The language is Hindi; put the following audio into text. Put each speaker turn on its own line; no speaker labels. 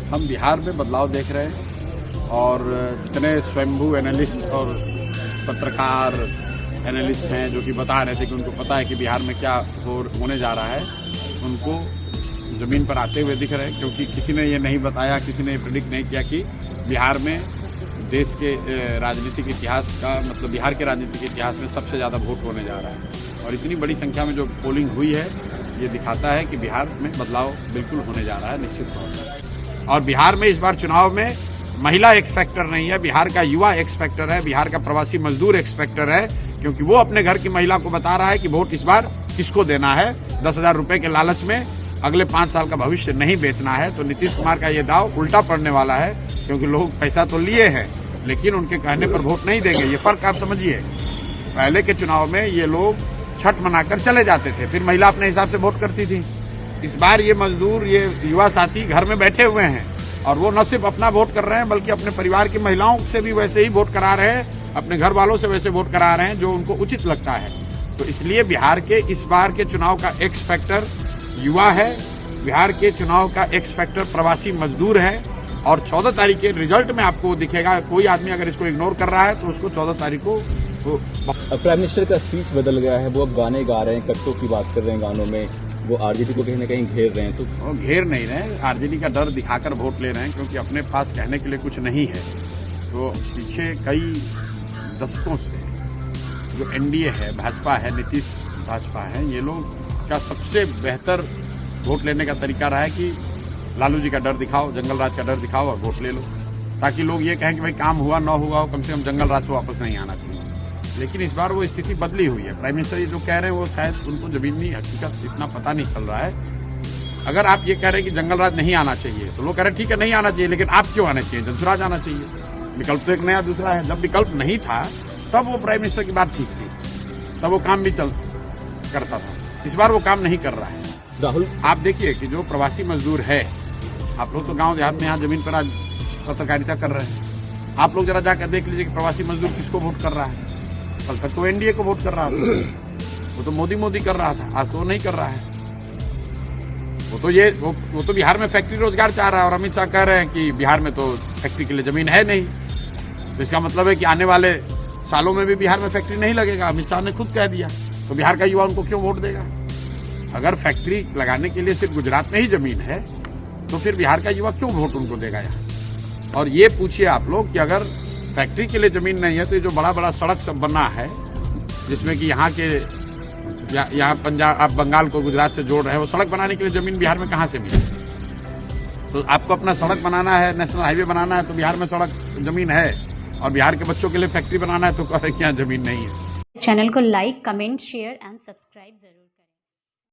हम बिहार में बदलाव देख रहे हैं और जितने स्वयंभू एनालिस्ट और पत्रकार एनालिस्ट हैं जो कि बता रहे थे कि उनको पता है कि बिहार में क्या होने जा रहा है, उनको जमीन पर आते हुए दिख रहे हैं, क्योंकि किसी ने ये नहीं बताया, किसी ने प्रेडिक्ट नहीं किया कि बिहार में देश के राजनीतिक इतिहास का मतलब बिहार के राजनीतिक इतिहास में सबसे ज़्यादा वोट होने जा रहा है। और इतनी बड़ी संख्या में जो पोलिंग हुई है ये दिखाता है कि बिहार में बदलाव बिल्कुल होने जा रहा है निश्चित तौर पर। और बिहार में इस बार चुनाव में महिला एक्स फैक्टर नहीं है, बिहार का युवा एक्स फैक्टर है, बिहार का प्रवासी मजदूर एक्स फैक्टर है, क्योंकि वो अपने घर की महिला को बता रहा है कि वोट इस बार किसको देना है। 10,000 रुपए के लालच में अगले 5 साल का भविष्य नहीं बेचना है। तो नीतीश कुमार का ये दाव उल्टा पड़ने वाला है, क्योंकि लोग पैसा तो लिए हैं लेकिन उनके कहने पर वोट नहीं देंगे। ये फर्क आप समझिए। पहले के चुनाव में ये लोग छठ मनाकर चले जाते थे, फिर महिला अपने हिसाब से वोट करती थी। इस बार ये मजदूर, ये युवा साथी घर में बैठे हुए हैं और वो न सिर्फ अपना वोट कर रहे हैं बल्कि अपने परिवार की महिलाओं से भी वैसे ही वोट करा रहे हैं, अपने घर वालों से वैसे वोट करा रहे हैं जो उनको उचित लगता है। तो इसलिए बिहार के इस बार के चुनाव का एक्स फैक्टर युवा है, बिहार के चुनाव का एक्स फैक्टर प्रवासी मजदूर है। और 14 तारीख के रिजल्ट में आपको दिखेगा। कोई आदमी अगर इसको इग्नोर कर रहा है तो उसको 14 तारीख को
प्राइम मिनिस्टर का स्पीच बदल गया है, वो अब गाने गा रहे हैं, कट्टों की बात कर रहे हैं गानों में, वो आरजेडी को कहीं ना कहीं घेर रहे हैं। तो
घेर नहीं रहे, आरजेडी का डर दिखाकर वोट ले रहे हैं, क्योंकि अपने पास कहने के लिए कुछ नहीं है। तो पीछे कई दशकों से जो एनडीए है, भाजपा है, नीतीश भाजपा है, ये लोग का सबसे बेहतर वोट लेने का तरीका रहा है कि लालू जी का डर दिखाओ, जंगल राज का डर दिखाओ और वोट ले लो, ताकि लोग ये कहें कि भाई काम हुआ ना हुआ हो, कम से कम जंगल राज को वापस नहीं आना चाहिए। लेकिन इस बार वो स्थिति बदली हुई है। प्राइम मिनिस्टर ये जो कह रहे हैं वो शायद उनको जमीनी हकीकत इतना पता नहीं चल रहा है। अगर आप ये कह रहे हैं कि जंगल राज नहीं आना चाहिए तो लोग कह रहे हैं ठीक है नहीं आना चाहिए, लेकिन आप क्यों आना चाहिए, जनसुराज आना चाहिए। विकल्प तो एक नया दूसरा है। जब विकल्प नहीं था तब वो प्राइम मिनिस्टर की बात ठीक थी, तब वो काम भी करता था। इस बार वो काम नहीं कर रहा है।
राहुल,
आप देखिए कि जो प्रवासी मजदूर है, आप लोग तो गांव देहात में यहाँ जमीन पर आज पत्रकारिता कर रहे हैं, आप लोग जरा जाकर देख लीजिए कि प्रवासी मजदूर किसको वोट कर रहा है। कल तक तो एनडीए को वोट कर रहा था, वो तो मोदी कर रहा था, आज तो नहीं कर रहा है। वो तो बिहार में फैक्ट्री रोजगार चाह रहा है और अमित शाह कह रहे हैं कि बिहार में तो फैक्ट्री के लिए जमीन है नहीं। तो इसका मतलब है कि आने वाले सालों में भी बिहार में फैक्ट्री नहीं लगेगा। अमित शाह ने खुद कह दिया, तो बिहार का युवा उनको क्यों वोट देगा। अगर फैक्ट्री लगाने के लिए सिर्फ गुजरात में ही जमीन है तो फिर बिहार का युवा क्यों वोट उनको देगा यहाँ। और ये पूछिए आप लोग कि अगर फैक्ट्री के लिए जमीन नहीं है तो ये जो बड़ा बड़ा सड़क सब बना है, जिसमें कि यहाँ पंजाब, आप बंगाल को गुजरात से जोड़ रहे हैं, वो सड़क बनाने के लिए जमीन बिहार में कहाँ से मिले। तो आपको अपना सड़क बनाना है, नेशनल हाईवे बनाना है तो बिहार में सड़क जमीन है, और बिहार के बच्चों के लिए फैक्ट्री बनाना है तो कह रहे हैं कि यहाँ जमीन नहीं है।
चैनल को like, comment, share and subscribe जरूर।